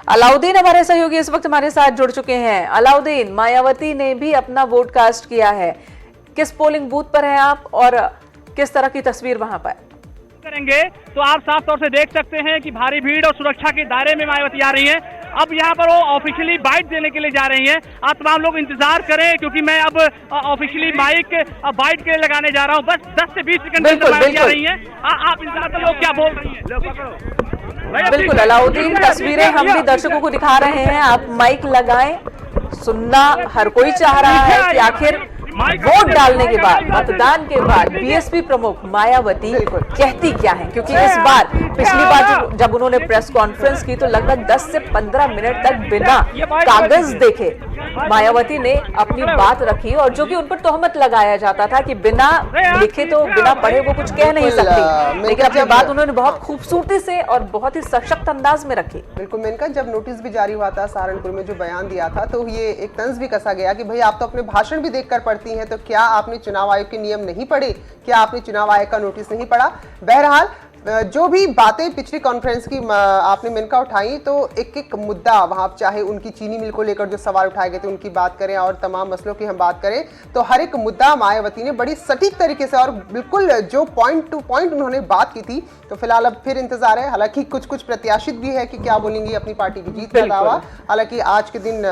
अलाउद्दीन हमारे सहयोगी इस वक्त हमारे साथ जुड़ चुके हैं। अलाउद्दीन, मायावती ने भी अपना वोट कास्ट किया है, किस पोलिंग बूथ पर हैं आप और किस तरह की तस्वीर वहां पर करेंगे तो आप साफ तौर से देख सकते हैं कि भारी भीड़ और सुरक्षा के दायरे में मायावती आ रही हैं। अब यहाँ पर वो ऑफिशियली बाइट देने के लिए जा रही हैं। आप तमाम लोग इंतजार करें क्योंकि मैं अब ऑफिशियली माइक बाइट के लिए लगाने जा रहा हूँ। बस 10 से 20 सेकंड में मायावती आ रही हैं। आप इंतजार कर, लोग क्या बोल रही हैं। बिल्कुल अलाउद्दीन, तस्वीरें हम भी दर्शकों को दिखा रहे हैं। आप माइक लगाएं, सुनना हर कोई चाह रहा है कि आखिर वोट डालने के बाद, मतदान के बाद बीएसपी प्रमुख मायावती कहती क्या है, क्योंकि इस बार पिछली बार जब उन्होंने प्रेस कॉन्फ्रेंस की तो लगभग 10 से 15 मिनट तक बिना कागज देखे मायावती ने अपनी बात रखी, और जो कि उन पर तोहमत लगाया जाता था कि बिना लिखे तो बिना पढ़े वो कुछ कह नहीं सकती, लेकिन अपनी बात उन्होंने बहुत खूबसूरती से और बहुत ही सशक्त अंदाज में रखी। बिल्कुल मेनका, जब नोटिस भी जारी हुआ था सहारनपुर में जो बयान दिया था तो ये एक तंज भी कसा गया कि भाई आप तो अपने भाषण भी देखकर पढ़ती हैं, तो क्या आपने चुनाव आयोग के नियम नहीं पढ़े, क्या आपने चुनाव आयोग का नोटिस नहीं पढ़ा। बहरहाल जो भी बातें पिछली कॉन्फ्रेंस की आपने मेनका उठाई, तो एक एक मुद्दा वहां, चाहे उनकी चीनी मिल को लेकर जो सवाल उठाए गए थे उनकी बात करें और तमाम मसलों की हम बात करें, तो हर एक मुद्दा मायावती ने बड़ी सटीक तरीके से और बिल्कुल जो पॉइंट टू पॉइंट उन्होंने बात की थी। तो फिलहाल अब फिर इंतजार है, हालांकि कुछ कुछ प्रत्याशित भी है कि क्या बोलेंगी अपनी पार्टी की जीत का दावा। हालांकि आज के दिन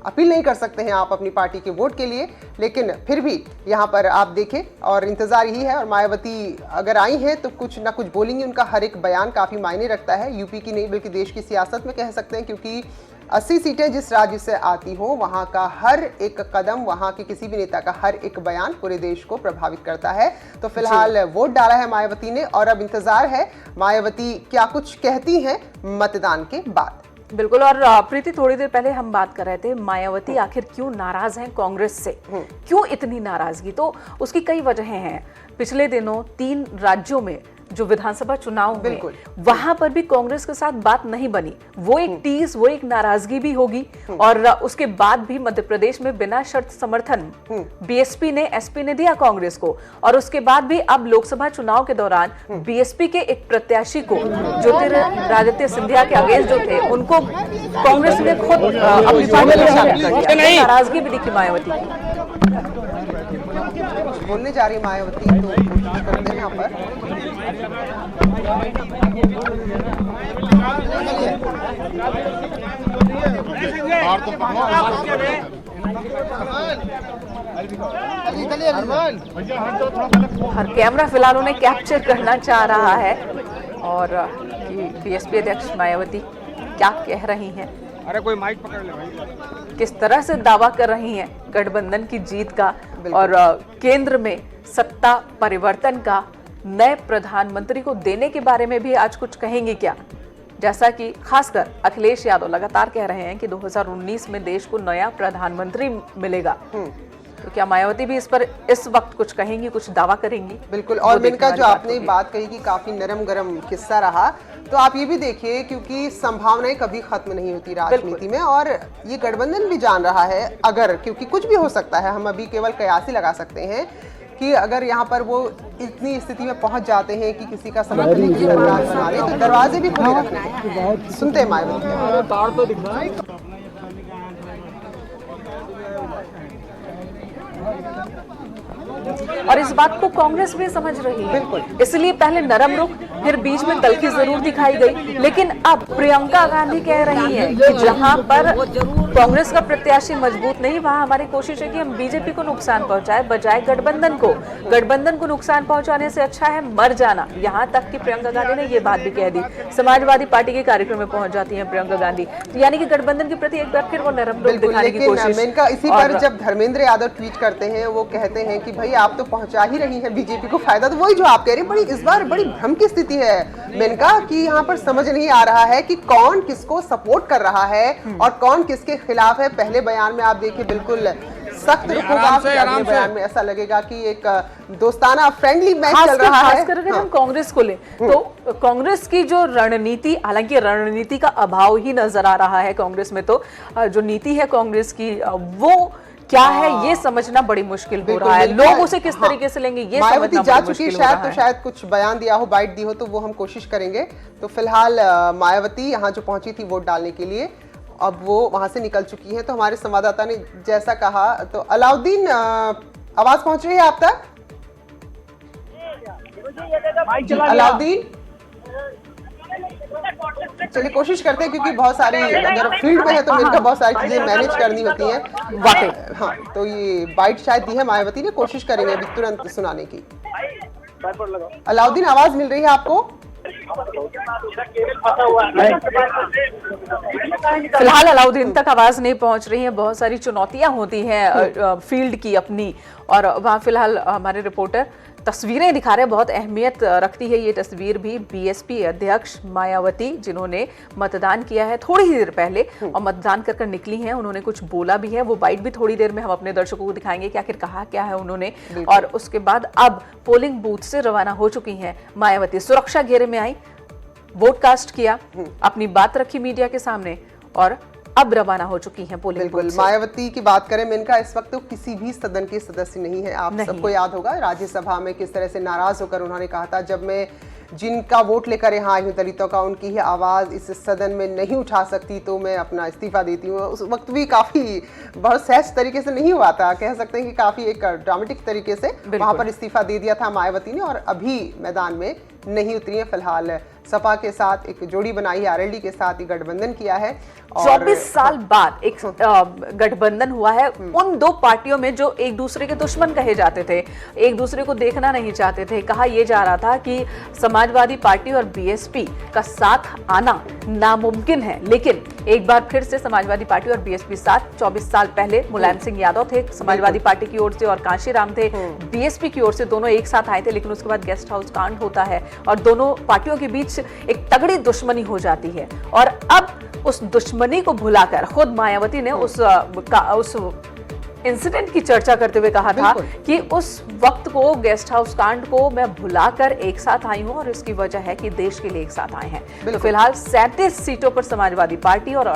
अपील नहीं कर सकते हैं आप अपनी पार्टी के वोट के लिए, लेकिन फिर भी यहाँ पर आप देखें और इंतजार यही है। और मायावती अगर आई हैं तो कुछ ना कुछ बोलेंगी, उनका हर एक बयान काफी मायने रखता है, यूपी की नहीं बल्कि देश की सियासत में कह सकते हैं, क्योंकि 80 सीटें जिस राज्य से आती हो वहां का हर एक कदम, वहां के किसी भी नेता का हर एक बयान पूरे देश को प्रभावित करता है। तो फिलहाल वोट डाला है मायावती ने और अब इंतजार है मायावती क्या कुछ कहती हैं मतदान के बाद। बिल्कुल। और प्रीति, थोड़ी देर पहले हम बात कर रहे थे मायावती आखिर क्यों नाराज हैं कांग्रेस से, क्यों इतनी नाराजगी, तो उसकी कई वजहें हैं। पिछले दिनों 3 राज्यों में जो विधानसभा चुनाव हुए वहां पर भी कांग्रेस के साथ बात नहीं बनी, वो एक टीस, वो एक नाराजगी भी होगी। और उसके बाद भी मध्य प्रदेश में बिना शर्त समर्थन बीएसपी ने, एसपी ने दिया कांग्रेस को, और उसके बाद भी अब लोकसभा चुनाव के दौरान बीएसपी के एक प्रत्याशी को, ज्योतिरादित्य सिंधिया के अगेंस्ट जो थे, उनको कांग्रेस ने खुद अपनी पार्टी में शामिल कर दिया। नाराजगी भी दिखी मायावती की। बोलने जा रही मायावती, तो कोशिश करते हैं यहाँ पर। हर कैमरा फिलहाल उन्हें कैप्चर करना चाह रहा है और कि बीएसपी अध्यक्ष मायावती क्या कह रही हैं। अरे कोई माइक पकड़ ले भाई। किस तरह से दावा कर रही हैं गठबंधन की जीत का और केंद्र में सत्ता परिवर्तन का, नए प्रधानमंत्री को देने के बारे में भी आज कुछ कहेंगे क्या। जैसा कि खासकर अखिलेश यादव लगातार कह रहे हैं कि 2019 में देश को नया प्रधानमंत्री मिलेगा, तो क्या मायावती भी इस पर इस वक्त कुछ कहेंगी, कुछ दावा करेंगी। बिल्कुल। और मेनका, जो आपने बात कही कि काफी नरम गरम किस्सा रहा, तो आप ये भी देखिए क्योंकि संभावनाएं कभी खत्म नहीं होती राजनीति में, और ये गठबंधन भी जान रहा है अगर, क्योंकि कुछ भी हो सकता है, हम अभी केवल कयास ही लगा सकते हैं कि अगर यहाँ पर वो इतनी स्थिति में पहुंच जाते हैं कि किसी का समर्थन की तो दरवाजे भी खुले रखने हैं। सुनते हैं मायावती। और इस बात को कांग्रेस भी समझ रही है, इसलिए पहले नरम रुख, फिर बीच में तल्खी जरूर दिखाई गई, लेकिन अब प्रियंका गांधी कह रही हैं कि जहां पर कांग्रेस का प्रत्याशी मजबूत नहीं, वहां हमारी कोशिश है कि हम बीजेपी को नुकसान पहुंचाए बजाय गठबंधन को। गठबंधन को नुकसान पहुंचाने से अच्छा है मर जाना। यहाँ तक कि प्रियंका गांधी ने ये बात भी कह दी। समाजवादी पार्टी के कार्यक्रम में पहुंच जाती है प्रियंका गांधी, यानी कि गठबंधन के प्रति एक बार फिर वो नरम रुख दिखाने की कोशिश। इसी पर जब धर्मेंद्र यादव ट्वीट करते हैं, वो कहते हैं कि भाई आप तो पहुंचा ही रही हैं बीजेपी को फायदा, तो वही जो आप कह रही हैं, बड़ी इस बार बड़ी भ्रम की स्थिति है मेनका, कि यहाँ पर समझ नहीं आ रहा है कि कौन किसको सपोर्ट कर रहा है और कौन किसके खिलाफ है। पहले बयान में आप देखिए बिल्कुल सख्त रुख होगा, अगले बयान में ऐसा लगेगा कि एक दोस्ताना फ्रेंडली मैच चल रहा है। खासकर अगर हम कांग्रेस को लें तो कांग्रेस की जो रणनीति, हालांकि रणनीति का अभाव ही नजर आ रहा है कांग्रेस में, तो जो नीति है कांग्रेस की वो क्या है ये समझना बड़ी मुश्किल हो बिल्कुल, रहा है। बिल्कुल। लोग उसे किस हाँ। तरीके से लेंगे ये मायावती समझना जा बड़ी चुकी है मुश्किल हो शायद, रहा तो है। शायद कुछ बयान दिया हो, बाइट दी हो, तो वो हम कोशिश करेंगे। तो फिलहाल मायावती यहाँ जो पहुंची थी वोट डालने के लिए, अब वो वहां से निकल चुकी हैं। तो हमारे संवाददाता ने जैसा कहा, तो अलाउद्दीन आवाज पहुंच रही है आप तक? जी, अलाउद्दीन, चलिए कोशिश करते हैं, क्योंकि बहुत सारी, अगर फील्ड में है तो मिलकर बहुत सारी चीजें मैनेज करनी होती हैं। वाकई। हाँ, तो ये बाइट शायद दी है मायावती ने, कोशिश करेंगे अभी तुरंत सुनाने की। अलाउद्दीन, आवाज मिल रही है आपको? फिलहाल अलाउद्दीन तक आवाज नहीं पहुंच रही है। बहुत सारी चुनौतियां होती हैं फील्ड की अपनी, और वहां फिलहाल हमारे रिपोर्टर तस्वीरें दिखा रहे हैं। बहुत अहमियत रखती है ये तस्वीर भी। बीएसपी अध्यक्ष मायावती, जिन्होंने मतदान किया है थोड़ी ही देर पहले और मतदान कर निकली हैं, उन्होंने कुछ बोला भी है। वो बाइट भी थोड़ी देर में हम अपने दर्शकों को दिखाएंगे कि आखिर कहा क्या है उन्होंने। और उसके बाद अब पोलिंग बूथ से रवाना हो चुकी हैं मायावती। सुरक्षा घेरे में आई, वोट कास्ट किया, अपनी बात रखी मीडिया के सामने, और अब रवाना हो चुकी हैं पोलिंग बूथ बिल्कुल। से। मायावती की बात करें, मेनका इस वक्त तो किसी भी सदन के सदस्य नहीं है। आप नहीं। सबको याद होगा राज्यसभा में किस तरह से नाराज होकर उन्होंने कहा था, जब मैं जिनका वोट लेकर यहाँ आई हूँ, दलितों का, उनकी ही आवाज इस सदन में नहीं उठा सकती तो मैं अपना इस्तीफा देती हूँ। उस वक्त भी काफी बहुत सहज तरीके से नहीं हुआ था, कह सकते हैं कि काफी एक ड्रामेटिक तरीके से वहां पर इस्तीफा दे दिया था मायावती ने, और अभी मैदान में नहीं उतरी है। फिलहाल सपा के साथ एक जोड़ी बनाई है, आरएलडी के साथ एक गठबंधन किया है। 24 साल बाद एक गठबंधन हुआ है उन दो पार्टियों में जो एक दूसरे के दुश्मन कहे जाते थे, एक दूसरे को देखना नहीं चाहते थे। कहा यह जा रहा था कि समाजवादी पार्टी और बीएसपी का साथ आना नामुमकिन है, लेकिन एक बार फिर से समाजवादी पार्टी और बीएसपी साथ। 24 साल पहले मुलायम सिंह यादव थे समाजवादी पार्टी की ओर से और कांशीराम थे बीएसपी की ओर से, दोनों एक साथ आए थे। लेकिन उसके बाद गेस्ट हाउस कांड होता है और दोनों पार्टियों के बीच एक तगड़ी दुश्मनी हो जाती है। और अब उस दुश्मनी को भुलाकर खुद मायावती ने उस इंसिडेंट की चर्चा करते हुए कहा था कि उस वक्त को, गेस्ट हाउस कांड को मैं भुलाकर एक साथ आई हूं, और इसकी वजह है कि देश के लिए एक साथ आए हैं। तो फिलहाल 37 सीटों पर समाजवादी पार्टी और